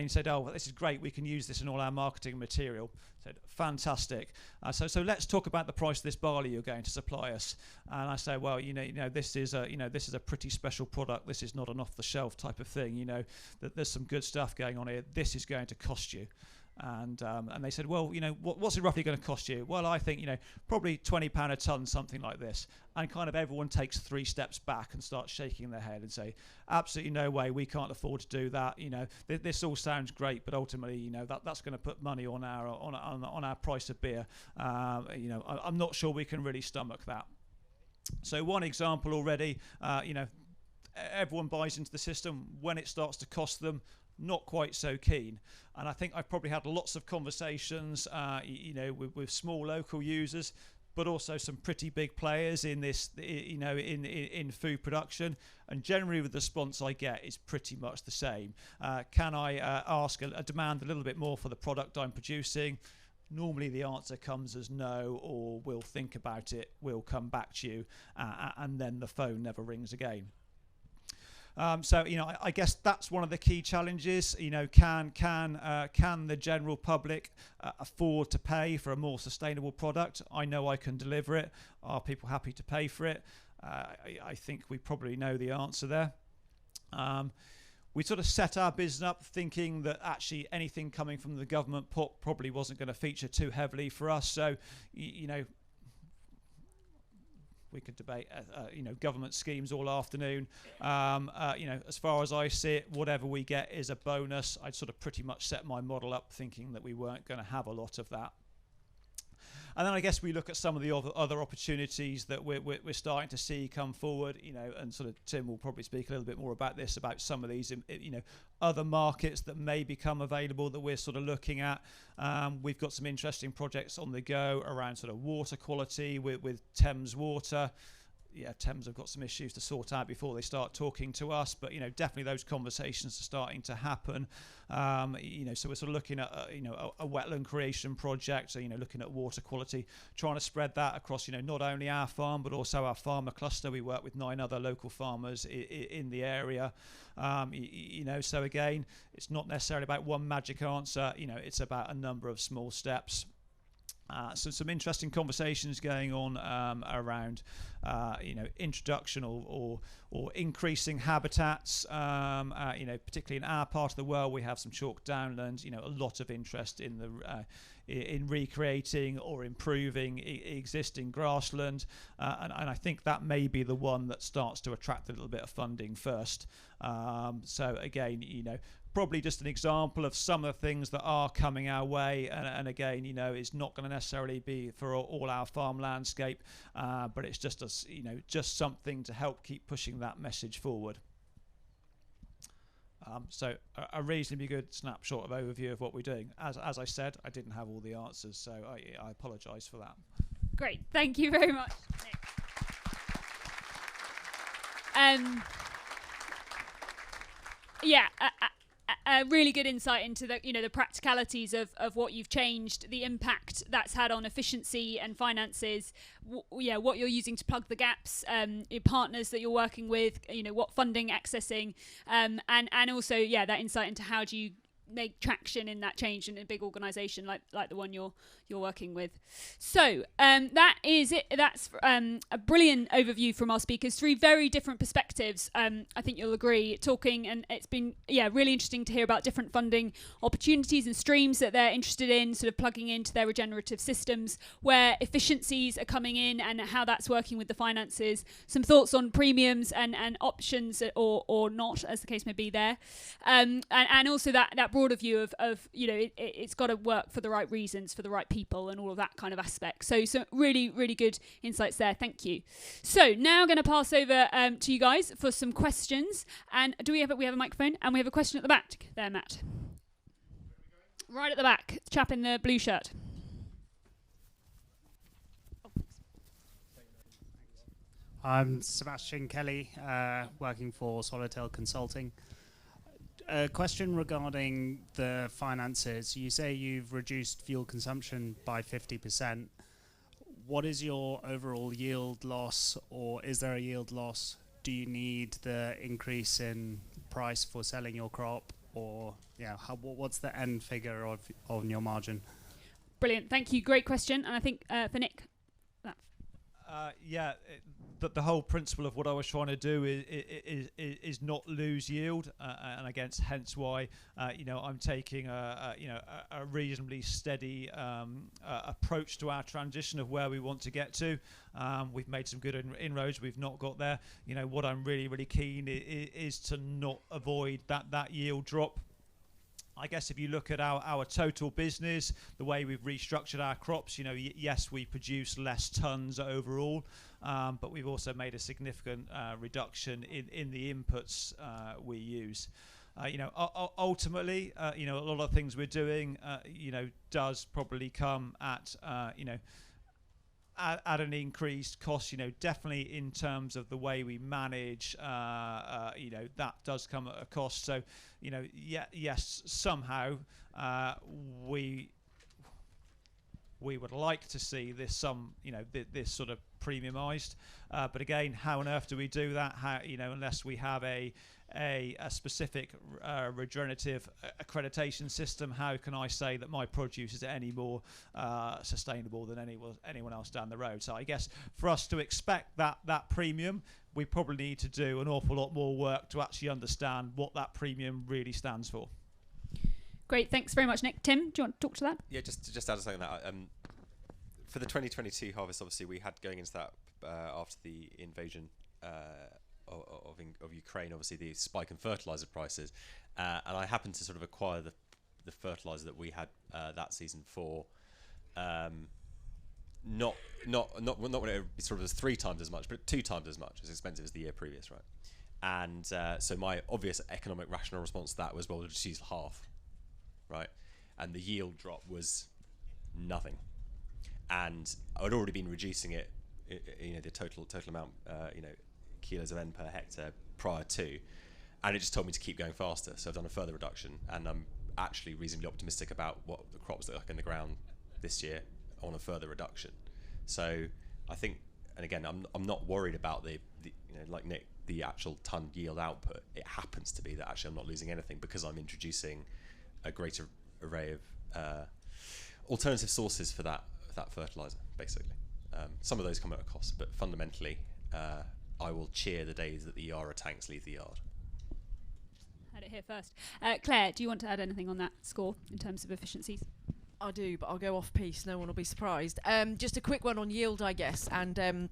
he said, "Oh, well, this is great. We can use this in all our marketing material." I said, "Fantastic. So let's talk about the price of this barley you're going to supply us." And I say, "Well, this is a pretty special product. This is not an off-the-shelf type of thing. That there's some good stuff going on here. This is going to cost you." And they said, well, what's it roughly going to cost you? Well, I think, probably £20 a tonne, something like this. And kind of everyone takes 3 steps back and starts shaking their head and say, absolutely no way, we can't afford to do that. This all sounds great, but ultimately, that's going to put money on our price of beer. I'm not sure we can really stomach that. So one example already, everyone buys into the system. When it starts to cost them, not quite so keen. And I think I've probably had lots of conversations, with small local users, but also some pretty big players in this, in food production. And generally, with the response I get is pretty much the same. Can I ask a demand a little bit more for the product I'm producing? Normally the answer comes as no, or we'll think about it, we'll come back to you, and then the phone never rings again. I guess that's one of the key challenges. Can the general public afford to pay for a more sustainable product? I know I can deliver it. Are people happy to pay for it? I think we probably know the answer there. We sort of set our business up thinking that actually anything coming from the government probably wasn't going to feature too heavily for us. So, we could debate, government schemes all afternoon. As far as I see it, whatever we get is a bonus. I'd sort of pretty much set my model up thinking that we weren't going to have a lot of that. And then I guess we look at some of the other opportunities that we're starting to see come forward, and sort of Tim will probably speak a little bit more about this, about some of these, other markets that may become available that we're sort of looking at. We've got some interesting projects on the go around sort of water quality with Thames Water. Yeah, Thames have got some issues to sort out before they start talking to us, but definitely those conversations are starting to happen. So we're sort of looking at a wetland creation project, so looking at water quality, trying to spread that across not only our farm but also our farmer cluster. We work with 9 other local farmers in the area. So again, it's not necessarily about one magic answer. It's about a number of small steps. So some interesting conversations going on around, introduction or increasing habitats. Particularly in our part of the world, we have some chalk downlands. A lot of interest in in recreating or improving existing grassland, and I think that may be the one that starts to attract a little bit of funding first. So again, probably just an example of some of the things that are coming our way, and again, it's not going to necessarily be for all our farm landscape, but it's just just something to help keep pushing that message forward. So a reasonably good snapshot of overview of what we're doing. As I said, I didn't have all the answers, so I apologise for that. Great, thank you very much, Nick. A really good insight into the practicalities of what you've changed, the impact that's had on efficiency and finances, what you're using to plug the gaps, your partners that you're working with, what funding accessing, and also that insight into how do you make traction in that change in a big organisation like the one you're working with. So that is it. That's a brilliant overview from our speakers, 3 very different perspectives. I think you'll agree, talking, and it's been really interesting to hear about different funding opportunities and streams that they're interested in, sort of plugging into their regenerative systems, where efficiencies are coming in and how that's working with the finances. Some thoughts on premiums and options or not, as the case may be there, and also that broader view of it's got to work for the right reasons, for the right people, and all of that kind of aspect. So some really, really good insights there. Thank you. So now going to pass over to you guys for some questions. And we have a microphone, and we have a question at the back there, Matt. Right at the back, chap in the blue shirt. I'm Sebastian Kelly, working for Swallowtail Consulting. A question regarding the finances. You say you've reduced fuel consumption by 50%. What is your overall yield loss, or is there a yield loss? Do you need the increase in price for selling your crop, or what's the end figure on your margin? Brilliant, thank you. Great question, and I think for Nick. the whole principle of what I was trying to do is not lose yield, and against hence why I'm taking a reasonably steady approach to our transition of where we want to get to. We've made some good inroads. We've not got there. What I'm really keen is to not avoid that yield drop. I guess if you look at our total business, the way we've restructured our crops, yes, we produce less tons overall, but we've also made a significant reduction in the inputs we use. Ultimately, a lot of things we're doing, does probably come at an increased cost, definitely in terms of the way we manage, that does come at a cost. So, yes, somehow we would like to see this this sort of premiumized. But again, how on earth do we do that? How, unless we have a specific regenerative accreditation system, how can I say that my produce is any more sustainable than anyone else down the road? So I guess for us to expect that premium, we probably need to do an awful lot more work to actually understand what that premium really stands for. Great, thanks very much, Nick. Tim, do you want to talk to that? Yeah, just add something that for the 2022 harvest, obviously we had going into that after the invasion of Ukraine, obviously the spike in fertilizer prices, and I happened to sort of acquire the fertilizer that we had that season for not when it sort of was 3 times as much, but 2 times as much as expensive as the year previous, right? And so my obvious economic rational response to that was, well, we'll just use half, right? And the yield drop was nothing, and I'd already been reducing it, the total amount, kilos of N per hectare prior to, and it just told me to keep going faster. So I've done a further reduction, and I'm actually reasonably optimistic about what the crops look like in the ground this year on a further reduction. So I think, and again, I'm not worried about the like Nick, the actual ton yield output. It happens to be that actually I'm not losing anything because I'm introducing a greater array of alternative sources for that fertilizer, basically. Some of those come at a cost, but fundamentally, I will cheer the days that the Yara tanks leave the yard. Had it here first. Claire, do you want to add anything on that score in terms of efficiencies? I do, but I'll go off piece. No one will be surprised. Just a quick one on yield, I guess, and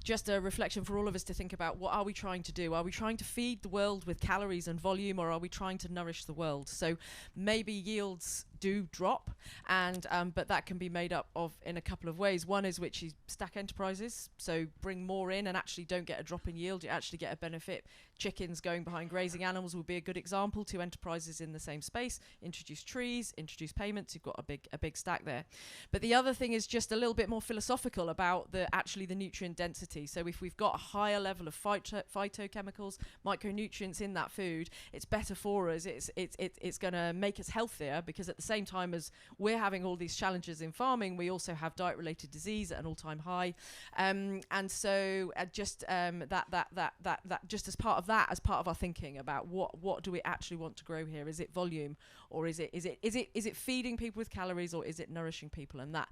just a reflection for all of us to think about: what are we trying to do? Are we trying to feed the world with calories and volume, or are we trying to nourish the world? So maybe yields do drop, and but that can be made up of in a couple of ways. One is which is stack enterprises, so bring more in and actually don't get a drop in yield, you actually get a benefit. Chickens going behind grazing animals would be a good example. 2 enterprises in the same space, introduce trees, introduce payments, you've got a big stack there. But the other thing is just a little bit more philosophical about the nutrient density. So if we've got a higher level of phytochemicals, micronutrients in that food, it's better for us. It's going to make us healthier, because at the same time as we're having all these challenges in farming, we also have diet-related disease at an all-time high, and so just that just as part of that, as part of our thinking about what do we actually want to grow here? Is it volume, or is it feeding people with calories, or is it nourishing people? And that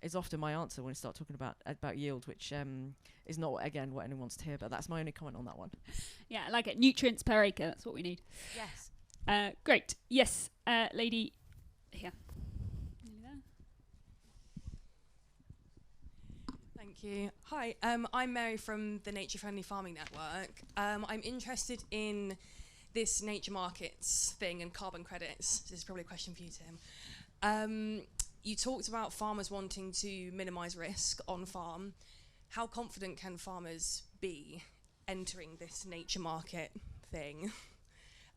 is often my answer when I start talking about yield, which is not again what anyone wants to hear, but that's my only comment on that one. Yeah, I like it. Nutrients per acre, that's what we need. Yes. Great. Yes, lady here. Thank you. Hi, I'm Mary from the Nature Friendly Farming Network. I'm interested in this nature markets thing and carbon credits. This is probably a question for you, Tim. You talked about farmers wanting to minimise risk on farm. How confident can farmers be entering this nature market thing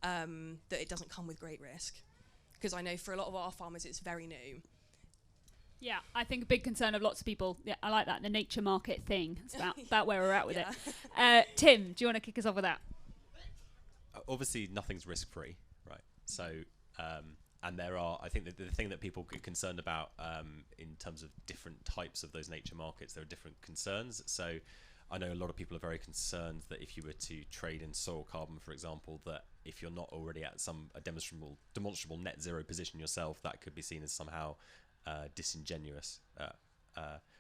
that it doesn't come with great risk? Because I know for a lot of our farmers it's very new. Yeah, I think a big concern of lots of people. Yeah, I like that, the nature market thing. It's about where we're at with it. Tim, do you want to kick us off with that? Obviously, nothing's risk-free, right? So, and there are, I think that the thing that people get concerned about in terms of different types of those nature markets, there are different concerns. So I know a lot of people are very concerned that if you were to trade in soil carbon, for example, that if you're not already at a demonstrable net zero position yourself, that could be seen as somehow disingenuous,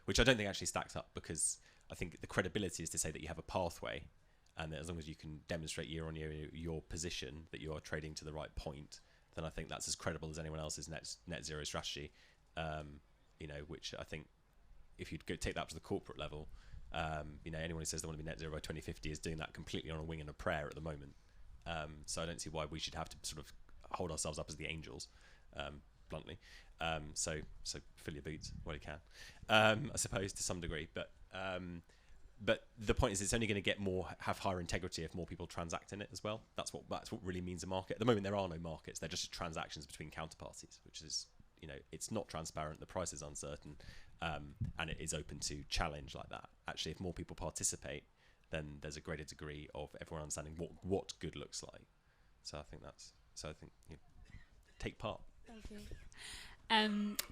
which I don't think actually stacks up, because I think the credibility is to say that you have a pathway, and that as long as you can demonstrate year on year your position that you are trading to the right point, then I think that's as credible as anyone else's net zero strategy. Which I think if you'd go take that to the corporate level, anyone who says they want to be net zero by 2050 is doing that completely on a wing and a prayer at the moment. So I don't see why we should have to sort of hold ourselves up as the angels, bluntly. So fill your boots while you can, I suppose, to some degree. But the point is, it's only going to have higher integrity if more people transact in it as well. That's what really means a market. At the moment, there are no markets; they're just transactions between counterparties, which is, it's not transparent. The price is uncertain, and it is open to challenge like that. Actually, if more people participate, then there's a greater degree of everyone understanding what good looks like. So I think take part. Thank you.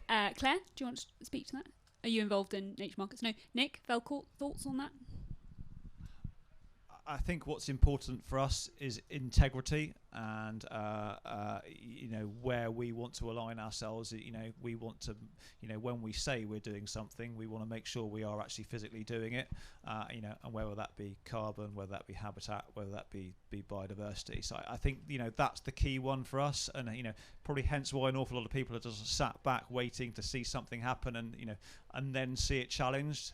Claire, do you want to speak to that? Are you involved in nature markets? No. Nick, Velcourt, thoughts on that? I think what's important for us is integrity, and where we want to align ourselves. We want to, when we say we're doing something, we want to make sure we are actually physically doing it. And whether that be carbon, whether that be habitat, whether that be biodiversity. So I think that's the key one for us, and probably hence why an awful lot of people are just sat back waiting to see something happen, and then see it challenged.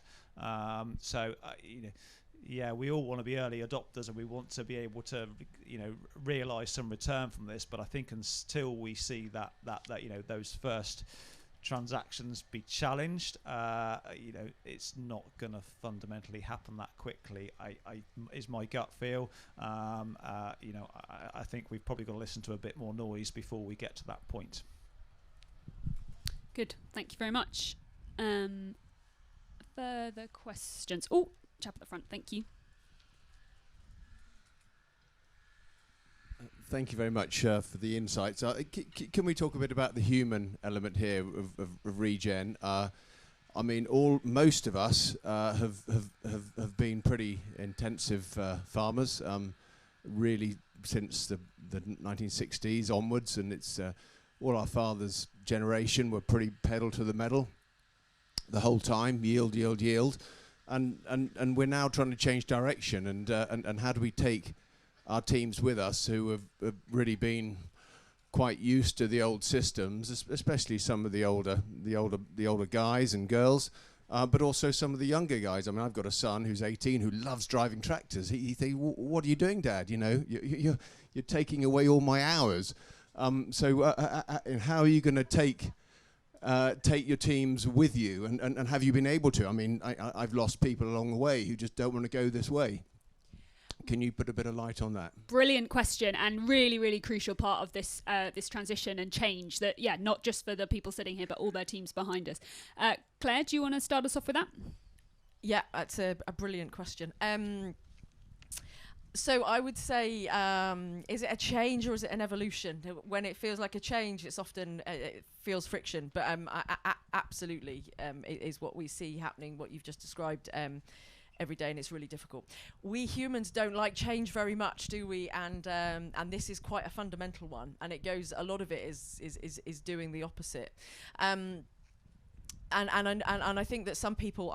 Yeah, we all want to be early adopters, and we want to be able to, realise some return from this. But I think until we see that those first transactions be challenged, it's not going to fundamentally happen that quickly. Is my gut feel. I think we've probably got to listen to a bit more noise before we get to that point. Good, thank you very much. Further questions? Oh. Chap at the front, thank you. Thank you very much for the insights. Can we talk a bit about the human element here of regen? Most of us have been pretty intensive farmers, really since the 1960s onwards, and it's all our father's generation were pretty pedal to the metal the whole time, yield. And we're now trying to change direction, and how do we take our teams with us who have really been quite used to the old systems, especially some of the older guys and girls, but also some of the younger guys. I mean, I've got a son who's 18 who loves driving tractors. He thinks, "What are you doing, Dad? You're taking away all my hours." So how are you going to take your teams with you, and have you been able to? I mean, I've lost people along the way who just don't want to go this way. Can you put a bit of light on that? Brilliant question, and really, really crucial part of this this transition and change. That not just for the people sitting here, but all their teams behind us. Claire, do you want to start us off with that? Yeah, that's a brilliant question. So I would say, is it a change or is it an evolution? When it feels like a change, it's often it feels friction. But absolutely, it is what we see happening, what you've just described every day, and it's really difficult. We humans don't like change very much, do we? And this is quite a fundamental one, and it goes. A lot of it is doing the opposite. And I think that some people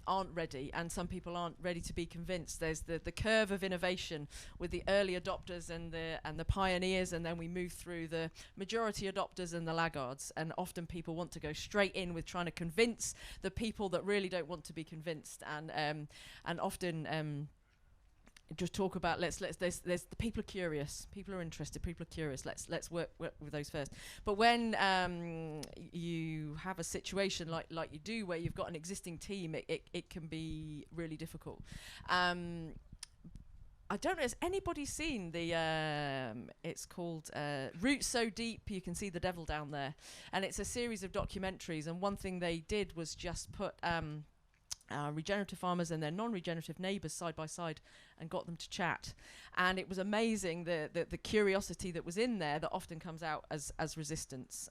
aren't ready, and some people aren't ready to be convinced. There's the curve of innovation with the early adopters and the pioneers, and then we move through the majority adopters and the laggards. And often people want to go straight in with trying to convince the people that really don't want to be convinced. And often just talk about there's the people are curious, people are interested, people are curious. Let's work with those first. But when you have a situation like you do, where you've got an existing team, it can be really difficult. I don't know, has anybody seen the it's called Roots So Deep You Can See the Devil Down There, and it's a series of documentaries, and one thing they did was just put regenerative farmers and their non-regenerative neighbours side by side and got them to chat, and it was amazing the curiosity that was in there that often comes out as resistance.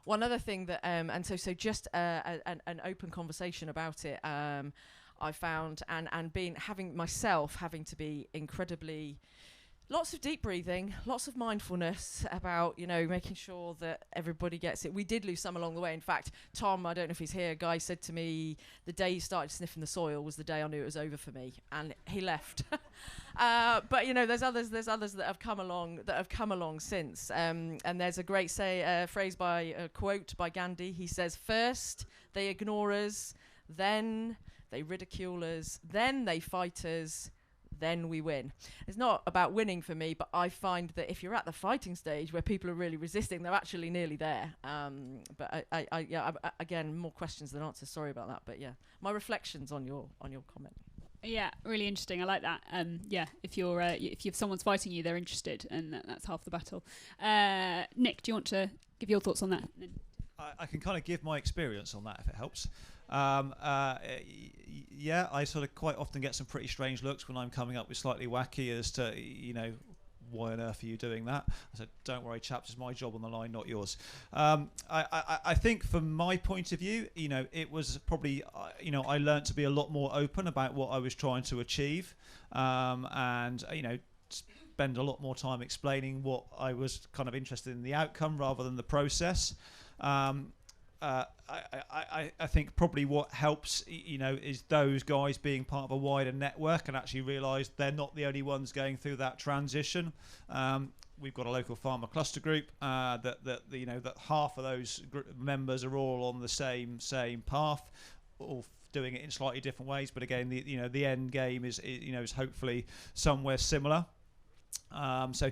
One other thing that and so just an open conversation about it, I found, and having to be incredibly Lots of deep breathing, lots of mindfulness about, making sure that everybody gets it. We did lose some along the way. In fact, Tom, I don't know if he's here, a guy said to me the day he started sniffing the soil was the day I knew it was over for me, and he left. But there's others that have come along since. And there's a great phrase by a quote by Gandhi. He says, "First they ignore us, then they ridicule us, then they fight us, then we win." It's not about winning for me, but I find that if you're at the fighting stage where people are really resisting, they're actually nearly there. But again, more questions than answers. Sorry about that, but yeah, my reflections on your comment. Yeah, really interesting. I like that. If someone's fighting you, they're interested, and that's half the battle. Nick, do you want to give your thoughts on that? I can kind of give my experience on that if it helps. Yeah, I sort of quite often get some pretty strange looks when I'm coming up with slightly wacky as to, why on earth are you doing that? I said, don't worry, chaps, it's my job on the line, not yours. I think from my point of view, it was probably, I learned to be a lot more open about what I was trying to achieve, and spend a lot more time explaining what I was kind of interested in the outcome rather than the process. I think probably what helps, is those guys being part of a wider network and actually realise they're not the only ones going through that transition. We've got a local farmer cluster group that half of those members are all on the same path, all doing it in slightly different ways. But again, the end game is hopefully somewhere similar. So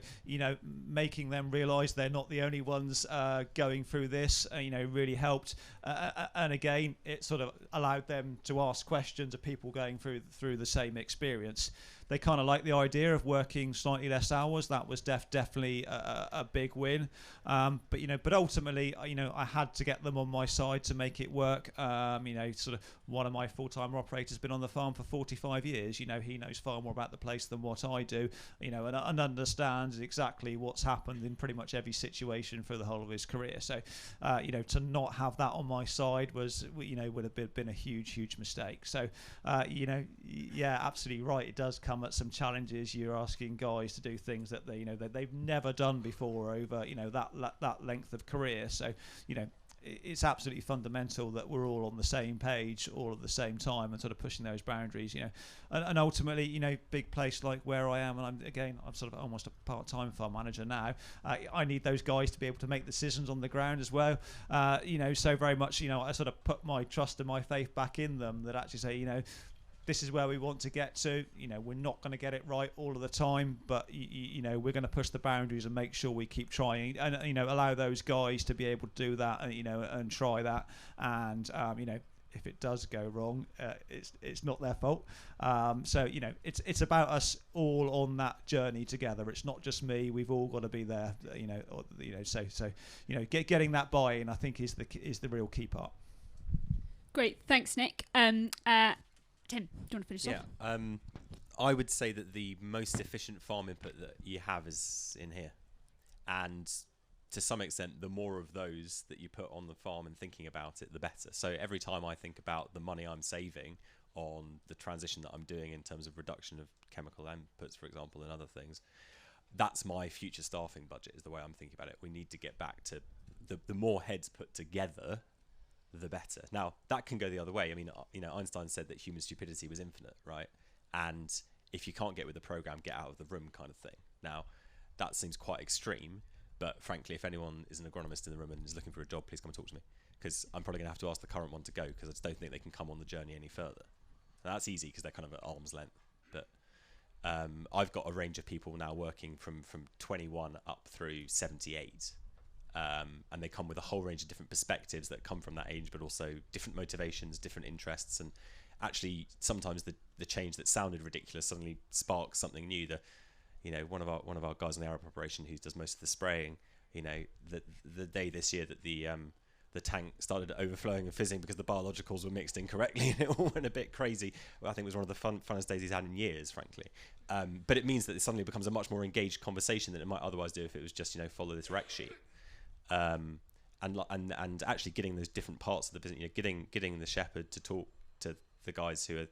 making them realise they're not the only ones going through this, really helped. And again, it sort of allowed them to ask questions of people going through the same experience. They kind of like the idea of working slightly less hours. That was definitely a big win. But ultimately, I had to get them on my side to make it work. Sort of one of my full-time operators has been on the farm for 45 years. He knows far more about the place than what I do. And understands exactly what's happened in pretty much every situation for the whole of his career. So, to not have that on my side was, would have been a huge mistake. So, yeah, absolutely right. It does come at some challenges. You're asking guys to do things that they've never done before over that length of career. So it's absolutely fundamental that we're all on the same page all at the same time and sort of pushing those boundaries. And ultimately, big place like where I am, and I'm sort of almost a part-time farm manager now. I need those guys to be able to make decisions on the ground as well. So very much, I sort of put my trust and my faith back in them that actually say, this is where we want to get to. We're not going to get it right all of the time, but we're going to push the boundaries and make sure we keep trying, and allow those guys to be able to do that, and try that. And if it does go wrong, it's not their fault. So it's about us all on that journey together. It's not just me. We've all got to be there. Getting that buy-in, I think, is the real key part. Great, thanks, Nick. Tim, do you want to finish off? Yeah, I would say that the most efficient farm input that you have is in here. And to some extent, the more of those that you put on the farm and thinking about it, the better. So every time I think about the money I'm saving on the transition that I'm doing in terms of reduction of chemical inputs, for example, and other things, that's my future staffing budget, is the way I'm thinking about it. We need to get back to the more heads put together, the better. Now, that can go the other way. I mean, Einstein said that human stupidity was infinite, right? And if you can't get with the program, get out of the room, kind of thing. Now, that seems quite extreme, but frankly, if anyone is an agronomist in the room and is looking for a job, please come and talk to me, because I'm probably going to have to ask the current one to go, because I just don't think they can come on the journey any further. Now, that's easy because they're kind of at arm's length, but I've got a range of people now working from 21 up through 78. And they come with a whole range of different perspectives that come from that age, but also different motivations, different interests, and actually sometimes the change that sounded ridiculous suddenly sparks something new. One of our guys in the Arab operation who does most of the spraying, the day this year that the tank started overflowing and fizzing because the biologicals were mixed incorrectly, and it all went a bit crazy. Well, I think it was one of the funnest days he's had in years, frankly. But it means that it suddenly becomes a much more engaged conversation than it might otherwise do if it was just follow this rec sheet. And actually getting those different parts of the business, getting the shepherd to talk to the guys who are,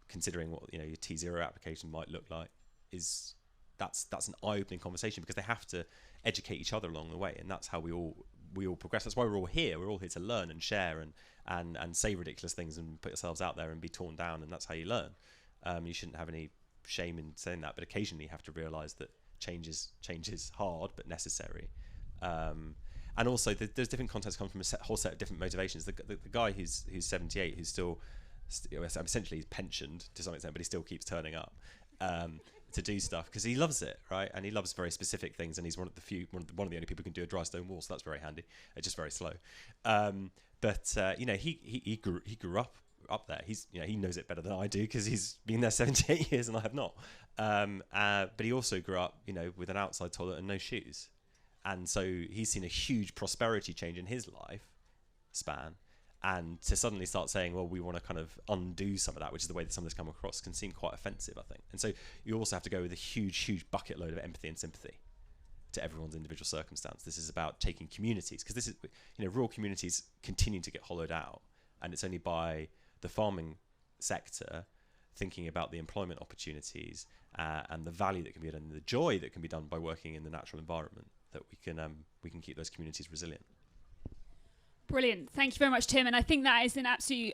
considering what your T0 application might look like, is that's an eye-opening conversation, because they have to educate each other along the way, and that's how we all progress. That's why we're all here. We're all here to learn and share and say ridiculous things and put yourselves out there and be torn down, and that's how you learn. You shouldn't have any shame in saying that, but occasionally you have to realise that change is hard but necessary. And also there's different contexts come from a whole set of different motivations. The guy who's 78, who's still essentially he's pensioned to some extent, but he still keeps turning up to do stuff because he loves it, right? And he loves very specific things, and he's one of the only people who can do a dry stone wall, so that's very handy. It's just very slow. But he grew up there. He knows it better than I do because he's been there 78 years and I have not. But he also grew up, with an outside toilet and no shoes. And so he's seen a huge prosperity change in his life span. And to suddenly start saying, well, we want to kind of undo some of that, which is the way that some of this come across, can seem quite offensive, I think. And so you also have to go with a huge bucket load of empathy and sympathy to everyone's individual circumstance. This is about taking communities, because this is, rural communities continue to get hollowed out. And it's only by the farming sector thinking about the employment opportunities and the value that can be done, and the joy that can be done by working in the natural environment, that we can keep those communities resilient. Brilliant. Thank you very much, Tim. And I think that is an absolute,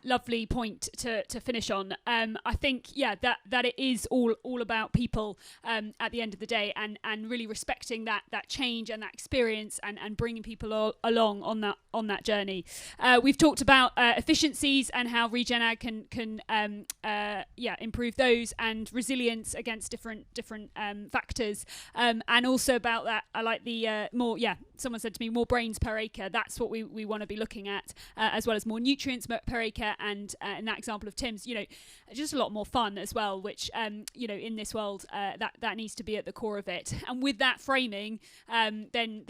lovely point to finish on. I think, that it is all about people at the end of the day, and really respecting that change and that experience, and bringing people along on that journey. We've talked about efficiencies and how Regen Ag can improve those, and resilience against different factors, and also about that. I like the someone said to me, more brains per acre. That's what we want to be looking at, as well as more nutrients per acre, and in that example of Tim's, just a lot more fun as well, which in this world that needs to be at the core of it. And with that framing, then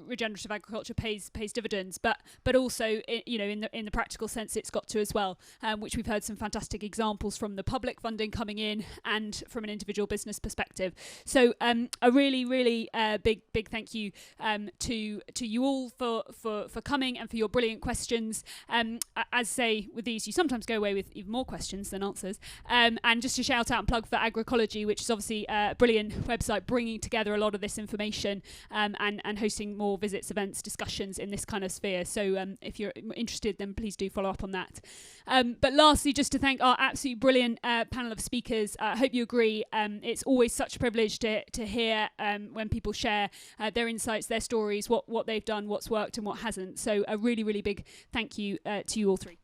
regenerative agriculture pays dividends, but also in the practical sense it's got to as well, which we've heard some fantastic examples from the public funding coming in and from an individual business perspective. So a really big thank you to you all for coming and for your brilliant questions. As say with these, you sometimes go away with even more questions than answers. And just to shout out and plug for Agricology, which is obviously a brilliant website bringing together a lot of this information, and hosting more visits, events, discussions in this kind of sphere. So if you're interested, then please do follow up on that. But lastly, just to thank our absolutely brilliant panel of speakers. I hope you agree. It's always such a privilege to hear when people share their insights, their stories, what they've done, what's worked and what hasn't. So a really big thank you to you all three.